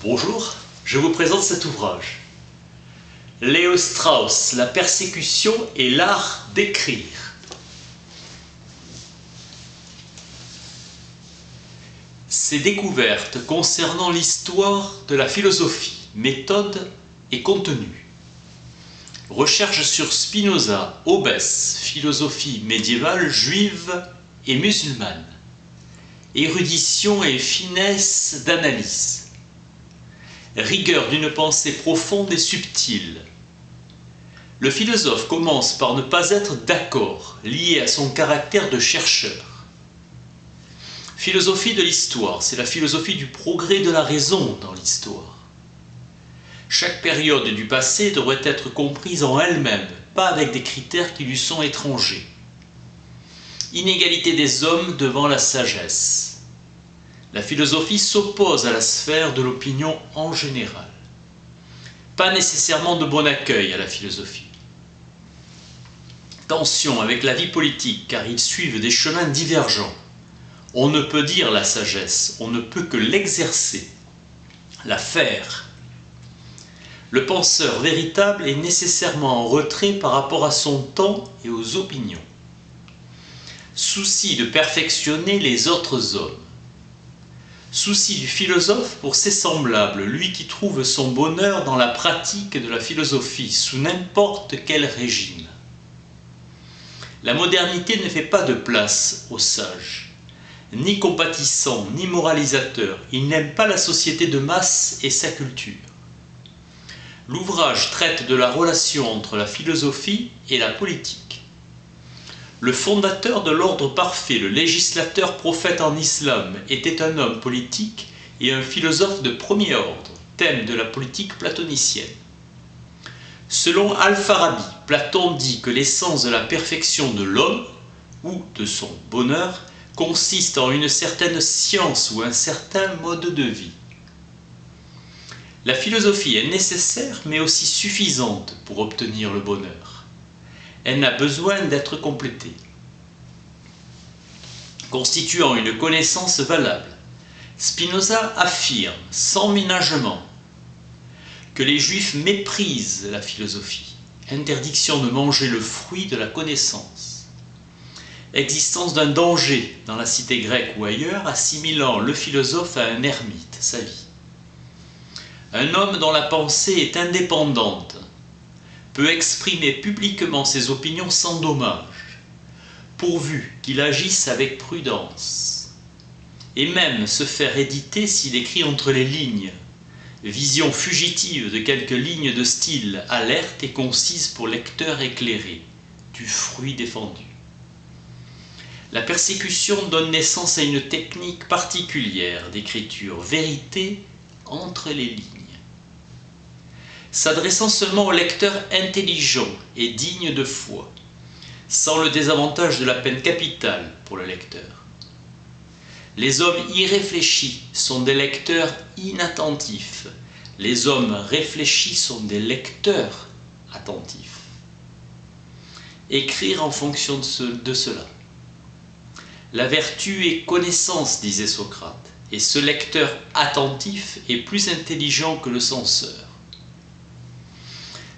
Bonjour, je vous présente cet ouvrage. Léo Strauss, la persécution et l'art d'écrire. Ses découvertes concernant l'histoire de la philosophie, méthode et contenu. Recherche sur Spinoza, Hobbes, philosophie médiévale, juive et musulmane. Érudition et finesse d'analyse. Rigueur d'une pensée profonde et subtile. Le philosophe commence par ne pas être d'accord, lié à son caractère de chercheur. Philosophie de l'histoire, c'est la philosophie du progrès de la raison dans l'histoire. Chaque période du passé devrait être comprise en elle-même, pas avec des critères qui lui sont étrangers. Inégalité des hommes devant la sagesse. La philosophie s'oppose à la sphère de l'opinion en général. Pas nécessairement de bon accueil à la philosophie. Tension avec la vie politique, car ils suivent des chemins divergents. On ne peut dire la sagesse, on ne peut que l'exercer, la faire. Le penseur véritable est nécessairement en retrait par rapport à son temps et aux opinions. Souci de perfectionner les autres hommes. Souci du philosophe pour ses semblables, lui qui trouve son bonheur dans la pratique de la philosophie, sous n'importe quel régime. La modernité ne fait pas de place aux sages. Ni compatissant, ni moralisateur, il n'aime pas la société de masse et sa culture. L'ouvrage traite de la relation entre la philosophie et la politique. Le fondateur de l'ordre parfait, le législateur prophète en islam, était un homme politique et un philosophe de premier ordre, thème de la politique platonicienne. Selon Al-Farabi, Platon dit que l'essence de la perfection de l'homme, ou de son bonheur, consiste en une certaine science ou un certain mode de vie. La philosophie est nécessaire mais aussi suffisante pour obtenir le bonheur. Elle n'a besoin d'être complétée. Constituant une connaissance valable, Spinoza affirme, sans ménagement, que les Juifs méprisent la philosophie, interdiction de manger le fruit de la connaissance, existence d'un danger dans la cité grecque ou ailleurs, assimilant le philosophe à un ermite, sa vie. Un homme dont la pensée est indépendante, peut exprimer publiquement ses opinions sans dommage, pourvu qu'il agisse avec prudence, et même se faire éditer s'il écrit entre les lignes, vision fugitive de quelques lignes de style alerte et concise pour lecteur éclairé, du fruit défendu. La persécution donne naissance à une technique particulière d'écriture, vérité entre les lignes. S'adressant seulement au lecteur intelligent et digne de foi, sans le désavantage de la peine capitale pour le lecteur. Les hommes irréfléchis sont des lecteurs inattentifs. Les hommes réfléchis sont des lecteurs attentifs. Écrire en fonction de cela. La vertu est connaissance, disait Socrate, et ce lecteur attentif est plus intelligent que le censeur.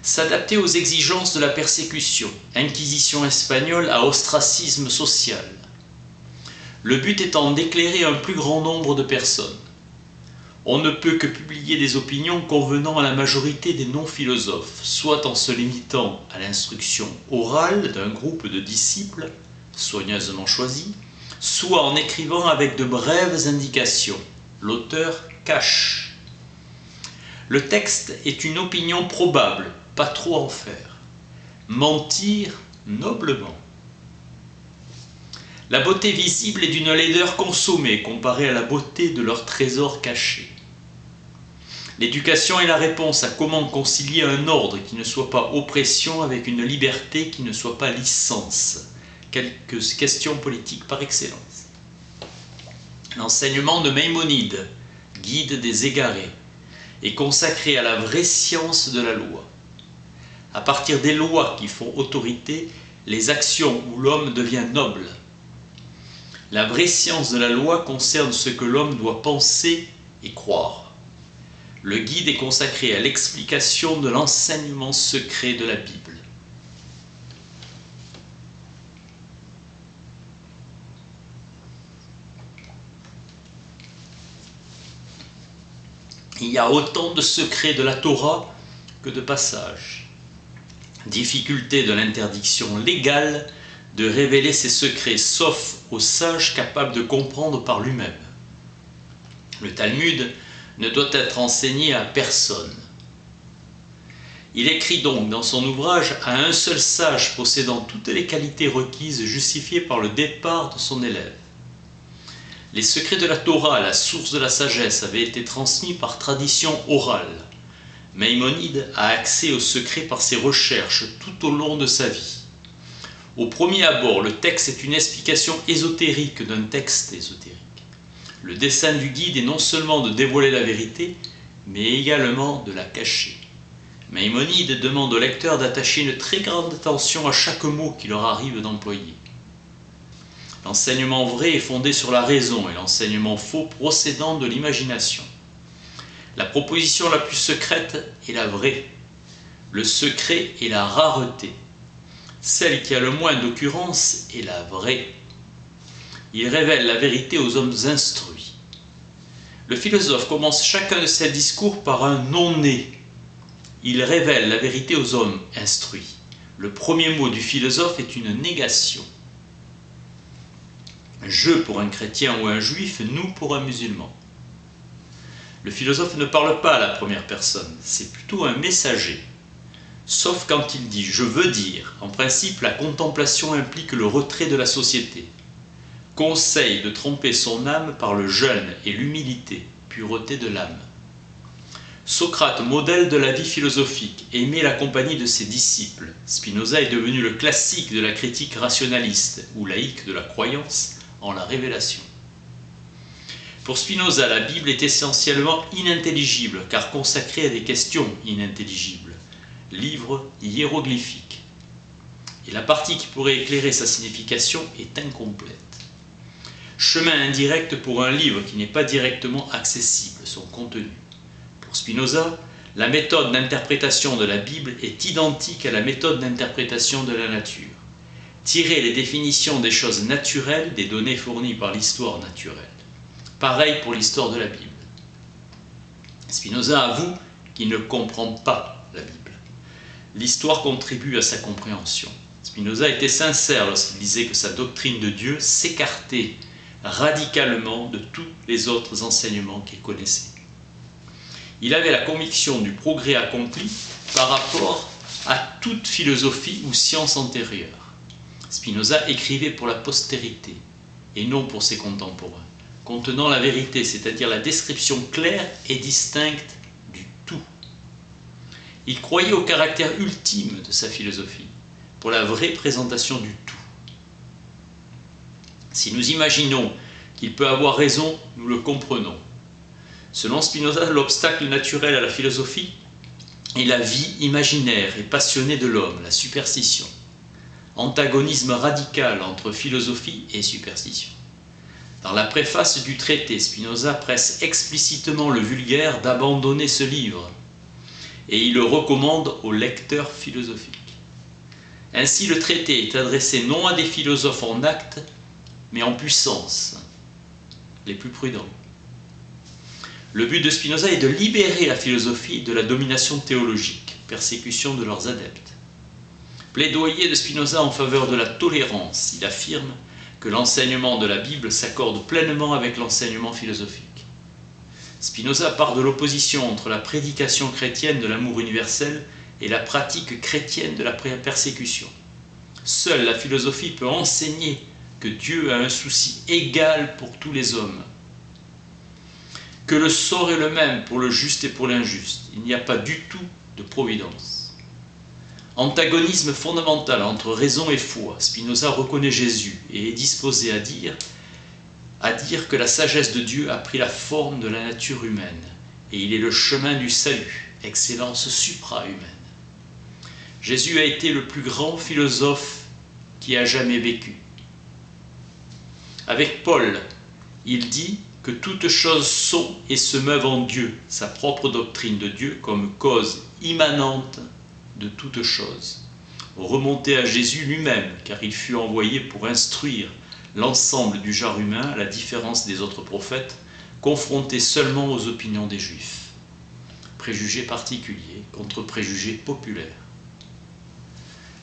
S'adapter aux exigences de la persécution, inquisition espagnole à ostracisme social. Le but étant d'éclairer un plus grand nombre de personnes. On ne peut que publier des opinions convenant à la majorité des non-philosophes, soit en se limitant à l'instruction orale d'un groupe de disciples, soigneusement choisis, soit en écrivant avec de brèves indications. L'auteur cache. Le texte est une opinion probable, pas trop en faire. Mentir noblement. La beauté visible est d'une laideur consommée comparée à la beauté de leur trésor caché. L'éducation est la réponse à comment concilier un ordre qui ne soit pas oppression avec une liberté qui ne soit pas licence. Quelques questions politiques par excellence. L'enseignement de Maïmonide, guide des égarés, est consacré à la vraie science de la loi. À partir des lois qui font autorité, les actions où l'homme devient noble. La vraie science de la loi concerne ce que l'homme doit penser et croire. Le guide est consacré à l'explication de l'enseignement secret de la Bible. Il y a autant de secrets de la Torah que de passages. Difficulté de l'interdiction légale de révéler ses secrets, sauf aux sages capables de comprendre par lui-même. Le Talmud ne doit être enseigné à personne. Il écrit donc dans son ouvrage à un seul sage possédant toutes les qualités requises justifiées par le départ de son élève. Les secrets de la Torah, la source de la sagesse, avaient été transmis par tradition orale. Maïmonide a accès aux secrets par ses recherches tout au long de sa vie. Au premier abord, le texte est une explication ésotérique d'un texte ésotérique. Le dessein du guide est non seulement de dévoiler la vérité, mais également de la cacher. Maïmonide demande au lecteur d'attacher une très grande attention à chaque mot qu'il leur arrive d'employer. L'enseignement vrai est fondé sur la raison et l'enseignement faux procédant de l'imagination. La proposition la plus secrète est la vraie. Le secret est la rareté. Celle qui a le moins d'occurrence est la vraie. Il révèle la vérité aux hommes instruits. Le philosophe commence chacun de ses discours par un non-né. Il révèle la vérité aux hommes instruits. Le premier mot du philosophe est une négation. Je pour un chrétien ou un juif, nous pour un musulman. Le philosophe ne parle pas à la première personne, c'est plutôt un messager. Sauf quand il dit « je veux dire ». En principe, la contemplation implique le retrait de la société. Conseille de tromper son âme par le jeûne et l'humilité, pureté de l'âme. Socrate, modèle de la vie philosophique, aimait la compagnie de ses disciples. Spinoza est devenu le classique de la critique rationaliste, ou laïque de la croyance, en la révélation. Pour Spinoza, la Bible est essentiellement inintelligible, car consacrée à des questions inintelligibles. Livre hiéroglyphique. Et la partie qui pourrait éclairer sa signification est incomplète. Chemin indirect pour un livre qui n'est pas directement accessible, son contenu. Pour Spinoza, la méthode d'interprétation de la Bible est identique à la méthode d'interprétation de la nature. Tirer les définitions des choses naturelles des données fournies par l'histoire naturelle. Pareil pour l'histoire de la Bible. Spinoza avoue qu'il ne comprend pas la Bible. L'histoire contribue à sa compréhension. Spinoza était sincère lorsqu'il disait que sa doctrine de Dieu s'écartait radicalement de tous les autres enseignements qu'il connaissait. Il avait la conviction du progrès accompli par rapport à toute philosophie ou science antérieure. Spinoza écrivait pour la postérité et non pour ses contemporains, contenant la vérité, c'est-à-dire la description claire et distincte du tout. Il croyait au caractère ultime de sa philosophie, pour la vraie présentation du tout. Si nous imaginons qu'il peut avoir raison, nous le comprenons. Selon Spinoza, l'obstacle naturel à la philosophie est la vie imaginaire et passionnée de l'homme, la superstition. Antagonisme radical entre philosophie et superstition. Dans la préface du traité, Spinoza presse explicitement le vulgaire d'abandonner ce livre, et il le recommande aux lecteurs philosophiques. Ainsi, le traité est adressé non à des philosophes en acte, mais en puissance, les plus prudents. Le but de Spinoza est de libérer la philosophie de la domination théologique, persécution de leurs adeptes. Plaidoyer de Spinoza en faveur de la tolérance, il affirme que l'enseignement de la Bible s'accorde pleinement avec l'enseignement philosophique. Spinoza part de l'opposition entre la prédication chrétienne de l'amour universel et la pratique chrétienne de la persécution. Seule la philosophie peut enseigner que Dieu a un souci égal pour tous les hommes, que le sort est le même pour le juste et pour l'injuste. Il n'y a pas du tout de providence. Antagonisme fondamental entre raison et foi. Spinoza reconnaît Jésus et est disposé à dire que la sagesse de Dieu a pris la forme de la nature humaine et il est le chemin du salut, excellence supra-humaine. Jésus a été le plus grand philosophe qui a jamais vécu. Avec Paul, il dit que toutes choses sont et se meuvent en Dieu, sa propre doctrine de Dieu comme cause immanente de toutes choses. Remontez à Jésus lui-même, car il fut envoyé pour instruire l'ensemble du genre humain, à la différence des autres prophètes, confrontés seulement aux opinions des Juifs. Préjugés particuliers contre préjugés populaires.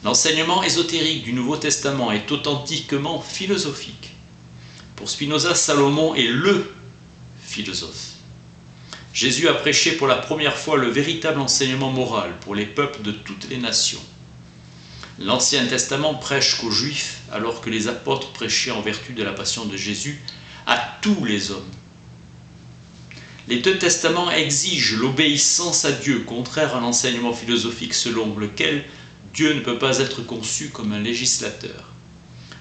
L'enseignement ésotérique du Nouveau Testament est authentiquement philosophique. Pour Spinoza, Salomon est le philosophe. Jésus a prêché pour la première fois le véritable enseignement moral pour les peuples de toutes les nations. L'Ancien Testament prêche qu'aux Juifs, alors que les apôtres prêchaient en vertu de la passion de Jésus à tous les hommes. Les deux testaments exigent l'obéissance à Dieu, contraire à l'enseignement philosophique selon lequel Dieu ne peut pas être conçu comme un législateur.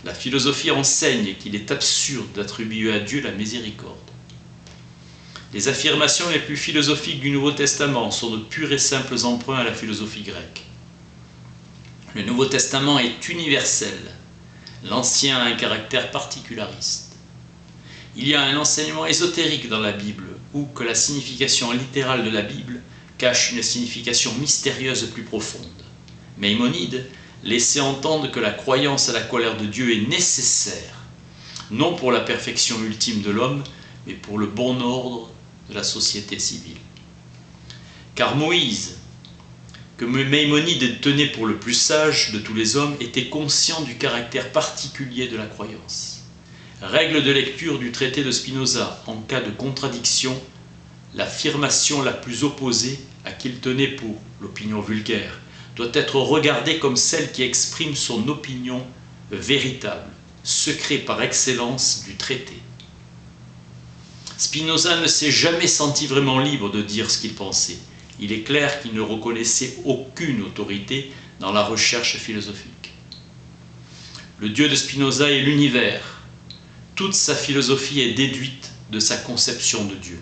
La philosophie enseigne qu'il est absurde d'attribuer à Dieu la miséricorde. Les affirmations les plus philosophiques du Nouveau Testament sont de purs et simples emprunts à la philosophie grecque. Le Nouveau Testament est universel. L'Ancien a un caractère particulariste. Il y a un enseignement ésotérique dans la Bible, ou que la signification littérale de la Bible cache une signification mystérieuse plus profonde. Maïmonide laissait entendre que la croyance à la colère de Dieu est nécessaire, non pour la perfection ultime de l'homme, mais pour le bon ordre de la société civile. Car Moïse, que Maïmonide tenait pour le plus sage de tous les hommes, était conscient du caractère particulier de la croyance. Règle de lecture du traité de Spinoza, en cas de contradiction, l'affirmation la plus opposée à qu'il tenait pour l'opinion vulgaire doit être regardée comme celle qui exprime son opinion véritable, secret par excellence du traité. Spinoza ne s'est jamais senti vraiment libre de dire ce qu'il pensait. Il est clair qu'il ne reconnaissait aucune autorité dans la recherche philosophique. Le Dieu de Spinoza est l'univers. Toute sa philosophie est déduite de sa conception de Dieu.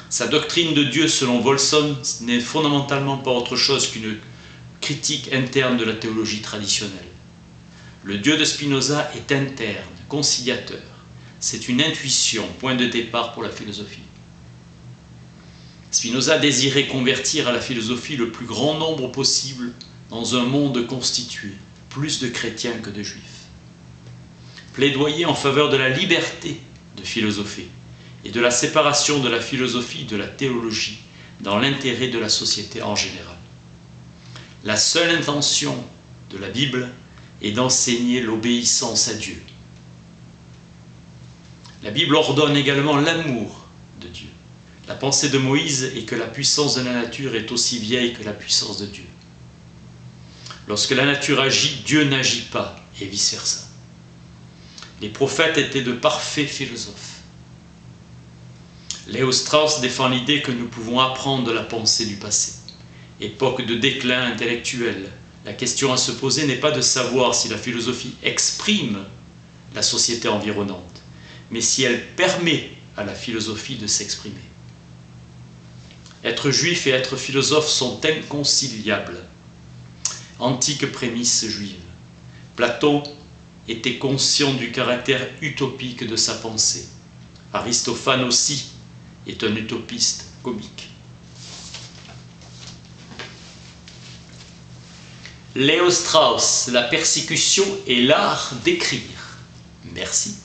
Sa doctrine de Dieu, selon Wolfson, n'est fondamentalement pas autre chose qu'une critique interne de la théologie traditionnelle. Le Dieu de Spinoza est interne, conciliateur. C'est une intuition, point de départ pour la philosophie. Spinoza désirait convertir à la philosophie le plus grand nombre possible dans un monde constitué, plus de chrétiens que de juifs. Plaidoyer en faveur de la liberté de philosopher et de la séparation de la philosophie de la théologie dans l'intérêt de la société en général. La seule intention de la Bible est d'enseigner l'obéissance à Dieu. La Bible ordonne également l'amour de Dieu. La pensée de Moïse est que la puissance de la nature est aussi vieille que la puissance de Dieu. Lorsque la nature agit, Dieu n'agit pas, et vice-versa. Les prophètes étaient de parfaits philosophes. Léo Strauss défend l'idée que nous pouvons apprendre de la pensée du passé. Époque de déclin intellectuel, la question à se poser n'est pas de savoir si la philosophie exprime la société environnante, mais si elle permet à la philosophie de s'exprimer. Être juif et être philosophe sont inconciliables. Antique prémisse juive. Platon était conscient du caractère utopique de sa pensée. Aristophane aussi est un utopiste comique. Léo Strauss, la persécution est l'art d'écrire. Merci.